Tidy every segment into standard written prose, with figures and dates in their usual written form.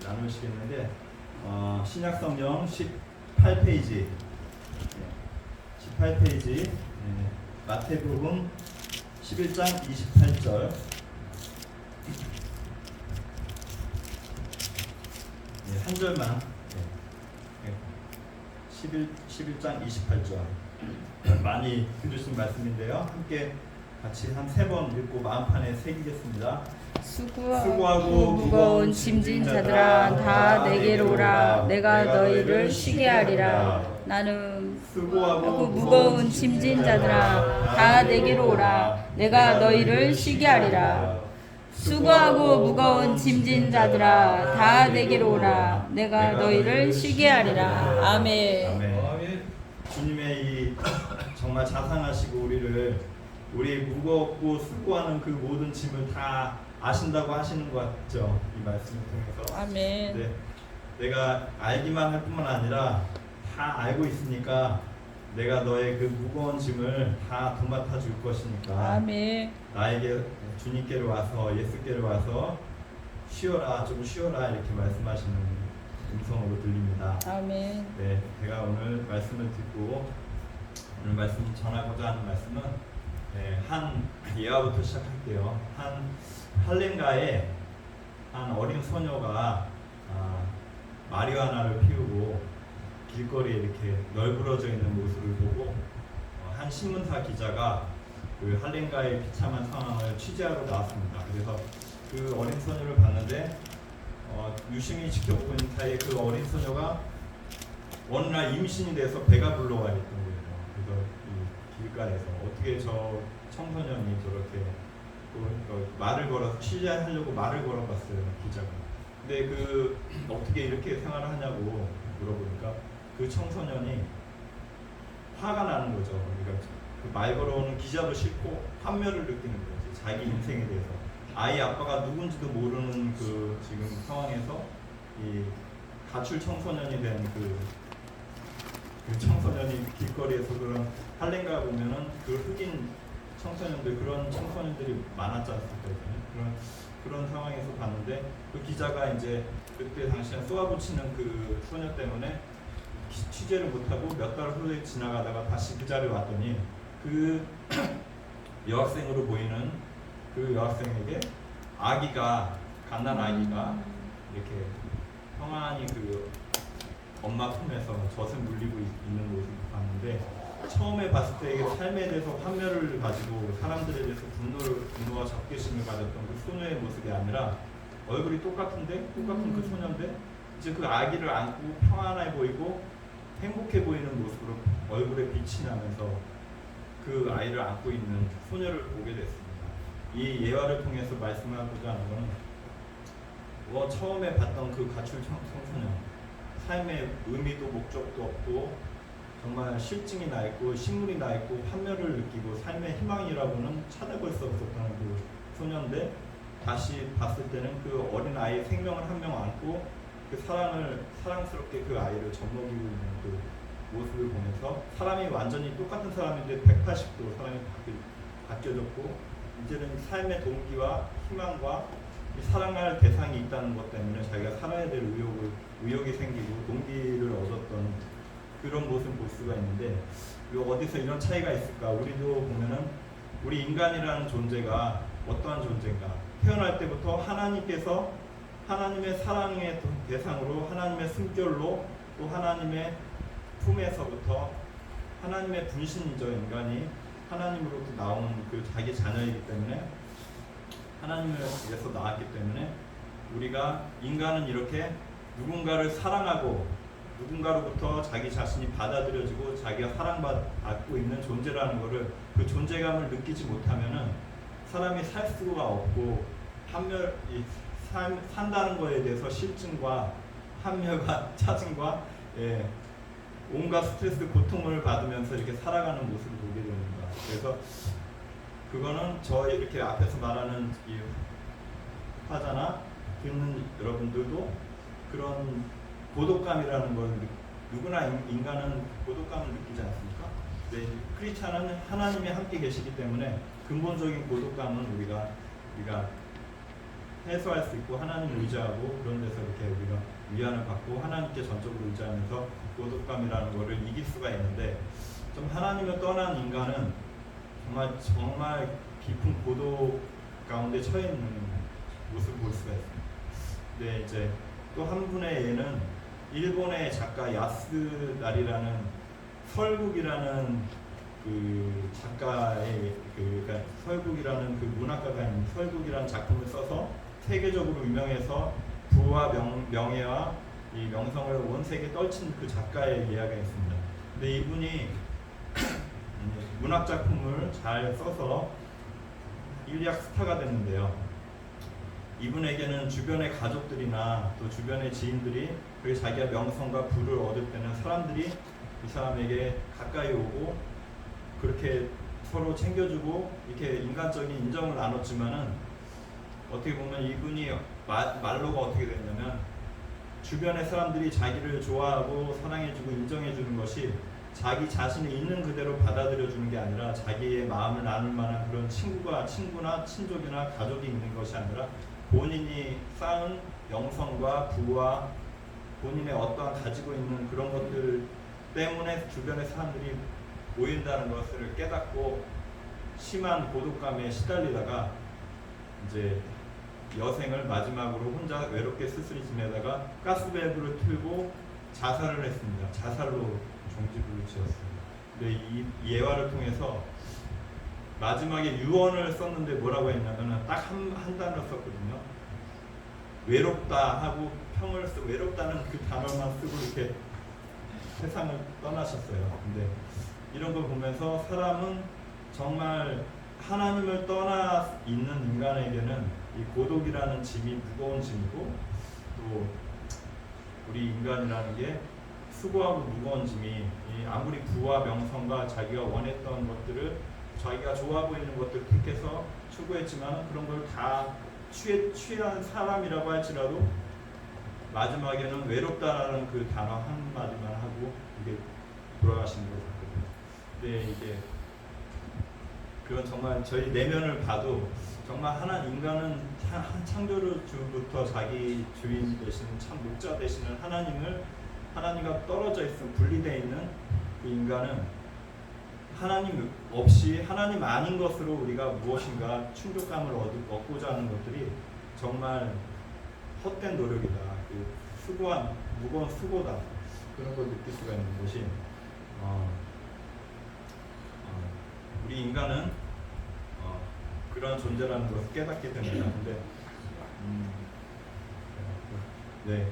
나누시겠는데 신약성경 18페이지 18페이지 마태복음 11장 28절 한 절만 11장 28절 많이 들으신 말씀인데요. 함께 같이 한 3번 읽고 마음판에 새기겠습니다. 수고하고 무거운 짐진 자들아 다 내게로 오라. 내가 너희를 쉬게 하리라. 나는 수고하고 무거운 짐진 자들아 다 내게로 오라. 내가 너희를 쉬게 하리라. 수고하고 무거운 짐진 자들아 다 내게로 오라. 내가 너희를 쉬게 하리라. 아멘. 아멘. 주님의 이 정말 자상하시고 우리 무겁고 수고하는 그 모든 짐을 다 아신다고 하시는 것 같죠? 이 말씀을 통해서. 아멘. 네, 내가 알기만 할 뿐만 아니라 다 알고 있으니까 내가 너의 그 무거운 짐을 다 도맡아 줄 것이니까 아멘. 나에게 주님께로 와서 예수께로 와서 쉬어라, 좀 쉬어라 이렇게 말씀하시는 음성으로 들립니다. 아멘. 네, 제가 오늘 말씀을 듣고 오늘 말씀 전하고자 하는 말씀은 한 예화부터 시작할게요. 한 할렘가에 한 어린 소녀가 마리화나를 피우고 길거리에 이렇게 널브러져 있는 모습을 보고 한 신문사 기자가 그 할렘가의 비참한 상황을 취재하러 나왔습니다. 그래서 그 어린 소녀를 봤는데 유심히 지켜보고 있는 사이에 그 어린 소녀가 어느 날 임신이 돼서 배가 불러와 있던 거예요. 그래서 이 길가에서 어떻게 저 청소년이 저렇게 말을 걸어서 취재하려고 말을 걸어봤어요, 기자가. 근데 그 어떻게 이렇게 생활을 하냐고 물어보니까 그 청소년이 화가 나는 거죠. 그러니까 그 말 걸어오는 기자도 싫고 환멸을 느끼는 거지, 자기 인생에 대해서. 아이 아빠가 누군지도 모르는 그 지금 상황에서 이 가출 청소년이 된 그 청소년이 길거리에서 그런 할렘가 보면은 그 흑인 청소년들, 그런 청소년들이 많았지 않습니까? 그런 상황에서 봤는데 그 기자가 이제 그때 당시에 쏘아붙이는 그 소녀 때문에 취재를 못하고 몇 달 후에 지나가다가 다시 그 자리에 왔더니 그 여학생으로 보이는 그 여학생에게 아기가, 갓난 아기가 이렇게 평안히 그 엄마 품에서 젖을 물리고 있는 모습을 봤는데, 처음에 봤을 때 이게 삶에 대해서 환멸을 가지고 사람들에 대해서 분노와 적개심을 가졌던 그 소녀의 모습이 아니라 얼굴이 똑같은 그 소녀인데 이제 그 아기를 안고 평안해 보이고 행복해 보이는 모습으로 얼굴에 빛이 나면서 그 아이를 안고 있는 소녀를 보게 됐습니다. 이 예화를 통해서 말씀하고자 하는 것은 처음에 봤던 그 가출 청소년, 삶의 의미도 목적도 없고 정말 실증이 나 있고 신물이 나 있고 환멸을 느끼고 삶의 희망이라고는 찾아볼 수 없었던 그 소년인데, 다시 봤을 때는 그 어린 아이의 생명을 한 명 안고 그 사랑스럽게 그 아이를 젖먹이고 있는 그 모습을 보면서 사람이 완전히 똑같은 사람인데 180도 사람이 바뀌어졌고, 이제는 삶의 동기와 희망과 사랑할 대상이 있다는 것 때문에 자기가 살아야 될 의욕이 생기고 동기를 얻었던 그런 모습을 볼 수가 있는데, 어디서 이런 차이가 있을까? 우리도 보면은 우리 인간이라는 존재가 어떠한 존재인가? 태어날 때부터 하나님께서 하나님의 사랑의 대상으로, 하나님의 숨결로, 또 하나님의 품에서부터 하나님의 분신이죠. 인간이 하나님으로부터 나온 그 자기 자녀이기 때문에, 하나님에서 나왔기 때문에 우리가 인간은 이렇게 누군가를 사랑하고 누군가로부터 자기 자신이 받아들여지고 자기가 사랑받고 있는 존재라는 것을, 그 존재감을 느끼지 못하면은 사람이 살 수가 없고 산다는 거에 대해서 실증과 환멸과 짜증과 온갖 스트레스, 고통을 받으면서 이렇게 살아가는 모습을 보게 됩니다. 그래서 그거는 저 이렇게 앞에서 말하는 이 화자나 듣는 여러분들도 그런 고독감이라는 걸 누구나 인간은 고독감을 느끼지 않습니까? 네, 크리스찬은 하나님이 함께 계시기 때문에 근본적인 고독감은 우리가 해소할 수 있고 하나님을 의지하고 그런 데서 이렇게 우리가 위안을 받고 하나님께 전적으로 의지하면서 고독감이라는 것을 이길 수가 있는데, 좀 하나님을 떠난 인간은 정말 깊은 고독 가운데 처해 있는 모습을 볼 수가 있습니다. 근데 이제 또 한 분의 예는 일본의 작가 야스나리라는 설국이라는 그 작가의 그러니까 설국이라는 그 문학가가 있는 설국이라는 작품을 써서 세계적으로 유명해서 부와 명예와 이 명성을 온 세계에 떨친 그 작가의 이야기가 있습니다. 근데 이분이 문학 작품을 잘 써서 일약 스타가 됐는데요. 이분에게는 주변의 가족들이나 또 주변의 지인들이 그리고 자기가 명성과 부를 얻을 때는 사람들이 이 사람에게 가까이 오고 그렇게 서로 챙겨주고 이렇게 인간적인 인정을 나눴지만은, 어떻게 보면 이분이 말로가 어떻게 됐냐면, 주변의 사람들이 자기를 좋아하고 사랑해주고 인정해주는 것이 자기 자신이 있는 그대로 받아들여주는 게 아니라 자기의 마음을 나눌 만한 그런 친구나 친족이나 가족이 있는 것이 아니라 본인이 쌓은 명성과 부와 본인의 어떠한 가지고 있는 그런 것들 때문에 주변의 사람들이 모인다는 것을 깨닫고 심한 고독감에 시달리다가 이제 여생을 마지막으로 혼자 외롭게 쓸쓸히 지내다가 가스밸브를 틀고 자살을 했습니다. 자살로 종지부를 지었습니다. 근데 이 예화를 통해서 마지막에 유언을 썼는데 뭐라고 했냐면 딱 한 단어 썼거든요. 외롭다 하고 평을 외롭다는 그 단어만 쓰고 이렇게 세상을 떠나셨어요. 근데 이런 걸 보면서 사람은 정말 하나님을 떠나 있는 인간에게는 이 고독이라는 짐이 무거운 짐이고, 또 우리 인간이라는 게 수고하고 무거운 짐이 아무리 부와 명성과 자기가 원했던 것들을 자기가 좋아 보이는 것들을 택해서 추구했지만 그런 걸 다 취한 사람이라고 할지라도 마지막에는 외롭다라는 그 단어 한마디만 하고 이게 돌아가시는 것 같거든요. 근데 이게 그런 정말 저희 내면을 봐도 정말 인간은 창조주부터 자기 주인 되시는 참 목자 되시는 하나님과 떨어져 있는 분리되어 있는 그 인간은 하나님 없이 하나님 아닌 것으로 우리가 무엇인가 충족감을 얻고자 하는 것들이 정말 헛된 노력이다. 그 수고한 무거운 수고다. 그런 걸 느낄 수가 있는 것이 우리 인간은 그런 존재라는 것을 깨닫게 됩니다. 근데 네,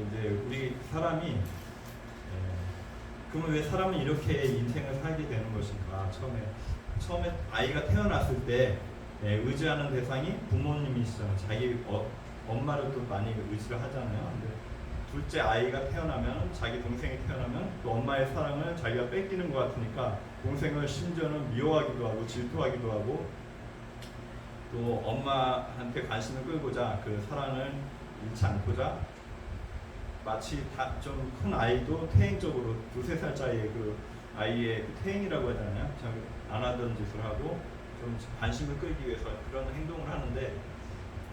이제 우리 사람이 그러면 왜 사람은 이렇게 인생을 살게 되는 것인가? 처음에 아이가 태어났을 때 의지하는 대상이 부모님이시잖아요. 자기 엄마를 또 많이 의지를 하잖아요. 근데 둘째 아이가 태어나면, 자기 동생이 태어나면 또 엄마의 사랑을 자기가 뺏기는 것 같으니까 동생을 심지어는 미워하기도 하고 질투하기도 하고, 또 엄마한테 관심을 끌고자 그 사랑을 잃지 않고자 마치 좀 큰 아이도 태행적으로 2-3살짜리 그 아이의 그 태행이라고 하잖아요. 안 하던 짓을 하고 좀 관심을 끌기 위해서 그런 행동을 하는데,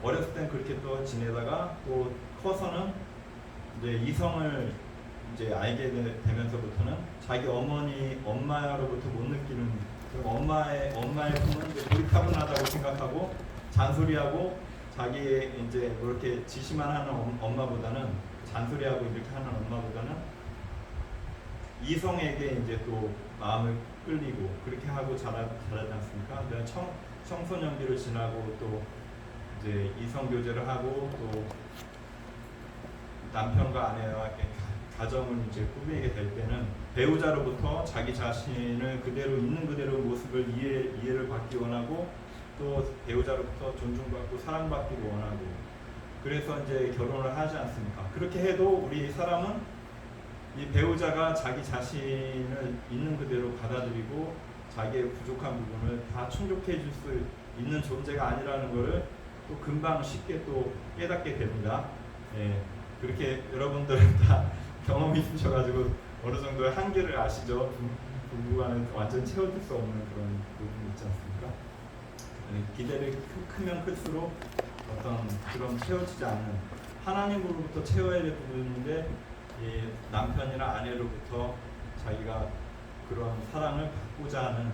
어렸을 땐 그렇게 또 지내다가 또 커서는 이제 이성을 이제 알게 되면서부터는 자기 엄마로부터 못 느끼는 엄마의 품은 이제 고리타분하다고 생각하고 잔소리하고 자기 이제 뭐 이렇게 지시만 하는 엄마보다는, 잔소리하고 이렇게 하는 엄마보다는 이성에게 이제 또 마음을 끌리고 그렇게 하고 자라지 않습니까? 내가 청소년기를 지나고 또 이제 이성 교제를 하고 또 남편과 아내와 이렇게 가정을 이제 꾸미게 될 때는 배우자로부터 자기 자신을 그대로 있는 그대로 모습을 이해를 받기 원하고, 또 배우자로부터 존중받고 사랑받기를 원하고, 그래서 이제 결혼을 하지 않습니까? 그렇게 해도 우리 사람은 이 배우자가 자기 자신을 있는 그대로 받아들이고 자기의 부족한 부분을 다 충족해 줄 수 있는 존재가 아니라는 것을 또 금방 쉽게 또 깨닫게 됩니다. 예, 그렇게 여러분들은 다 경험이 있으셔가지고 어느 정도의 한계를 아시죠? 부부간은 완전 채워줄 수 없는 그런 부분이 있지 않습니까? 예, 기대를 크면 클수록 어떤 그런 채워지지 않는 하나님으로부터 채워야 될 부분인데 이 남편이나 아내로부터 자기가 그런 사랑을 받고자 하는,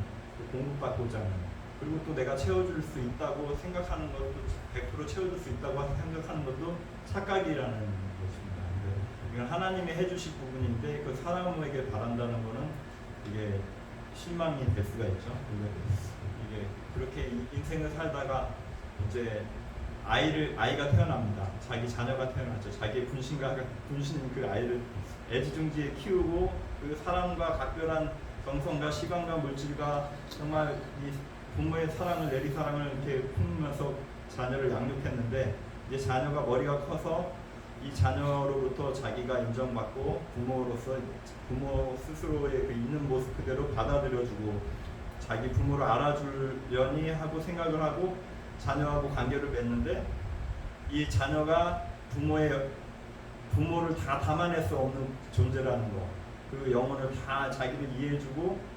공급받고자 하는, 그리고 또 내가 채워줄 수 있다고 생각하는 것도 100% 채워줄 수 있다고 생각하는 것도 착각이라는 것입니다. 이건 하나님이 해주실 부분인데 그 사람에게 바란다는 것은 이게 실망이 될 수가 있죠. 이게 그렇게 인생을 살다가 이제 아이가 태어납니다. 자기 자녀가 태어났죠. 자기의 분신 그 아이를 애지중지에 키우고 그 사람과 각별한 정성과 시간과 물질과 정말 이 부모의 사랑을, 내리사랑을 이렇게 품으면서 자녀를 양육했는데, 이제 자녀가 머리가 커서 이 자녀로부터 자기가 인정받고 부모로서 부모 스스로의 그 있는 모습 그대로 받아들여주고 자기 부모를 알아주려니 하고 생각을 하고 자녀하고 관계를 맺는데, 이 자녀가 부모를 다 담아낼 수 없는 존재라는 거, 그 영혼을 다 자기를 이해해주고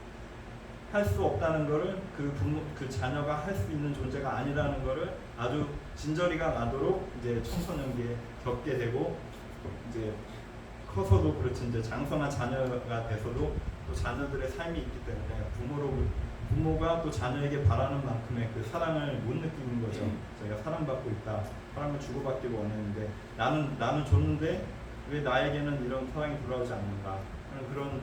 할 수 없다는 것을 그 자녀가 할 수 있는 존재가 아니라는 것을 아주 진저리가 나도록 이제 청소년기에 겪게 되고, 이제 커서도 그렇지 이제 장성한 자녀가 돼서도 또 자녀들의 삶이 있기 때문에 부모가 또 자녀에게 바라는 만큼의 그 사랑을 못 느끼는 거죠. 자기가 사랑받고 있다, 사랑을 주고받기를 원했는데 나는 줬는데 왜 나에게는 이런 사랑이 돌아오지 않는가, 그런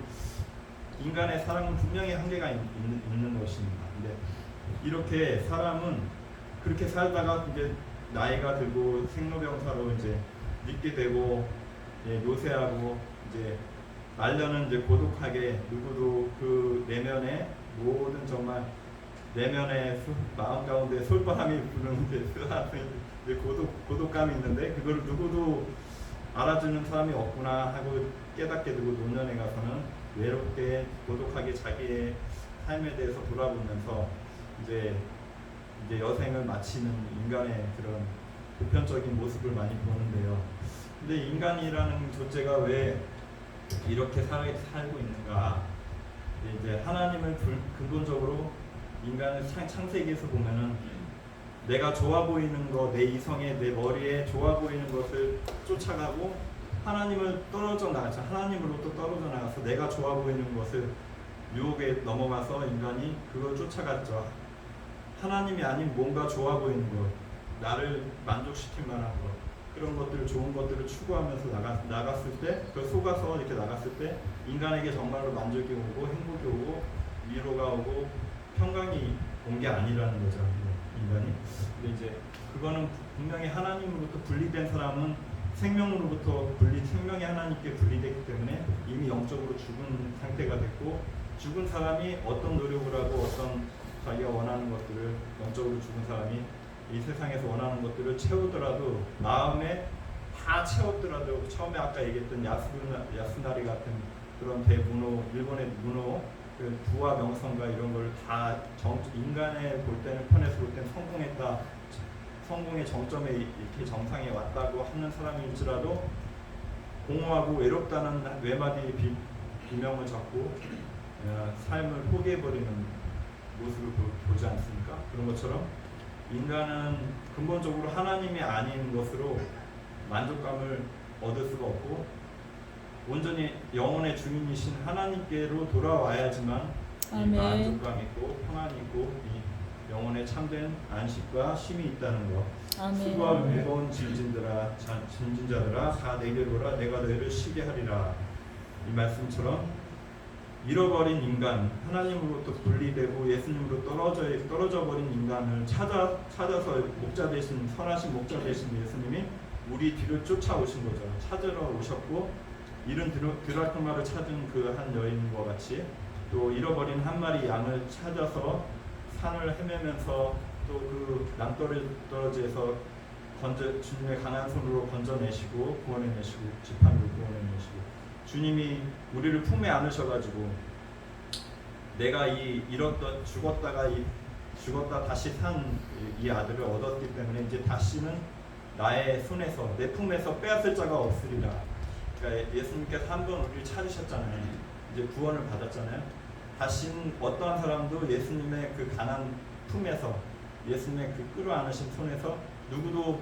인간의 사랑은 분명히 한계가 있는 것입니다. 근데 이렇게 사람은 그렇게 살다가 이제 나이가 들고 생로병사로 이제 늙게 되고, 노쇠하고 이제 말년은 이제 고독하게, 누구도 그 내면에 모든 정말 내면의 마음 가운데 솔바람이 부는 이제 고독감이 있는데 그걸 누구도 알아주는 사람이 없구나 하고 깨닫게 되고, 노년에 가서는 외롭게 고독하게 자기의 삶에 대해서 돌아보면서 이제 여생을 마치는 인간의 그런 보편적인 모습을 많이 보는데요. 근데 인간이라는 존재가 왜 이렇게 살고 있는가? 이제 하나님을 근본적으로 인간을 창세기에서 보면은 내가 좋아 보이는 거, 내 이성에, 내 머리에 좋아 보이는 것을 쫓아가고 하나님을 떨어져 나가서, 하나님으로부터 떨어져 나가서 내가 좋아 보이는 것을 유혹에 넘어가서 인간이 그걸 쫓아갔죠. 하나님이 아닌 뭔가 좋아 보이는 것, 나를 만족시킬 만한 것, 그런 것들을, 좋은 것들을 추구하면서 나갔을 때, 그 속아서 이렇게 나갔을 때 인간에게 정말로 만족이 오고 행복이 오고 위로가 오고 평강이 온 게 아니라는 거죠, 인간이. 근데 이제 그거는 분명히 하나님으로부터 분리된 사람은 생명이 하나님께 분리됐기 때문에 이미 영적으로 죽은 상태가 됐고, 죽은 사람이 어떤 노력을 하고 어떤 자기가 원하는 것들을, 영적으로 죽은 사람이 이 세상에서 원하는 것들을 채우더라도, 마음에 다 채웠더라도, 처음에 아까 얘기했던 야스나리 같은 그런 대문호, 일본의 문호, 그 부와 명성과 이런 걸 다 인간의 볼 때는, 편에서 볼 때는 성공했다, 성공의 정점에 이렇게 정상에 왔다고 하는 사람일지라도 공허하고 외롭다는 외마디 비명을 잡고 삶을 포기해버리는 모습을 보지 않습니까? 그런 것처럼 인간은 근본적으로 하나님이 아닌 것으로 만족감을 얻을 수가 없고, 온전히 영혼의 주인이신 하나님께로 돌아와야지만 이 만족감 있고 평안이 있고 이 영혼의 참된 안식과 쉼이 있다는 것. 수고하고 무거운 짐진자들아 다 내게로 오라, 내가 너희를 쉬게 하리라. 이 말씀처럼 잃어버린 인간, 하나님으로부터 분리되고 예수님으로 떨어져 버린 인간을 찾아서 목자 되신, 선하신 목자 되신 예수님이 우리 뒤를 쫓아오신 거죠. 찾으러 오셨고, 잃은 드라크마를 찾은 그 한 여인과 같이 또 잃어버린 한 마리 양을 찾아서 산을 헤매면서 또 그 낭떠러지에서 주님의 강한 손으로 건져내시고 구원해내시고 지팡이로 구원해내시고, 주님이 우리를 품에 안으셔가지고 내가 죽었다 다시 산 이 아들을 얻었기 때문에 이제 다시는 나의 손에서, 내 품에서 빼앗을 자가 없으리라. 그러니까 예수님께서 한 번 우리를 찾으셨잖아요. 이제 구원을 받았잖아요. 다시는 어떠한 사람도 예수님의 그 강한 품에서, 예수님의 그 끌어안으신 손에서 누구도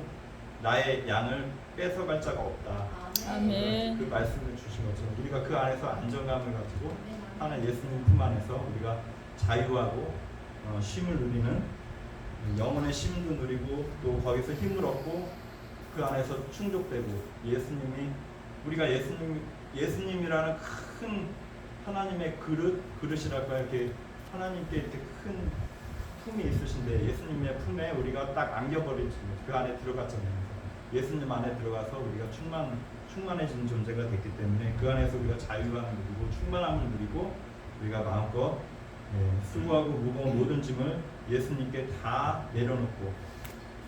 나의 양을 뺏어갈 자가 없다. 아멘. 그 말씀을 주신 것처럼 우리가 그 안에서 안정감을 가지고 하나 예수님 품 안에서 우리가 자유하고 쉼을 누리는 영혼의 쉼도 누리고 또 거기서 힘을 얻고 그 안에서 충족되고 우리가 예수님이라는 큰 하나님의 그릇이랄까 이렇게 하나님께 이렇게 큰 품이 있으신데 예수님의 품에 우리가 딱 안겨버리지 그 안에 들어갔잖아요. 예수님 안에 들어가서 우리가 충만해진 존재가 됐기 때문에 그 안에서 우리가 자유함을 누리고 충만함을 누리고 우리가 마음껏 수고하고 무거운 모든 짐을 예수님께 다 내려놓고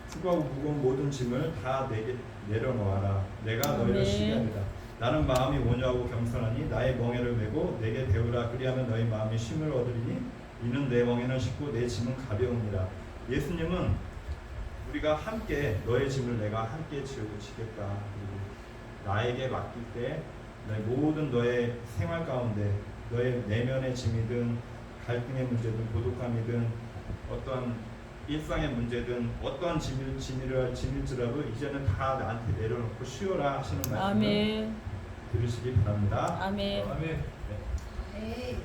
수고하고 무거운 모든 짐을 다 내게 내려놓아라. 내가 너희를 쉬게 합니다. 나는 마음이 온유하고 겸손하니 나의 멍에를 메고 내게 배우라. 그리하면 너희 마음이 쉼을 얻으리니 이는 내 멍에는 쉽고 내 짐은 가벼우니라. 예수님은 우리가 함께 너의 짐을 내가 함께 지겠다. 그리고 나에게 맡길 때 모든 너의 생활 가운데 너의 내면의 짐이든 갈등의 문제든 고독함이든 어떤 일상의 문제든 어떠한 짐일지라도 이제는 다 나한테 내려놓고 쉬어라 하시는 말씀을 아멘. 들으시기 바랍니다. 아멘. 아멘. 네. 네.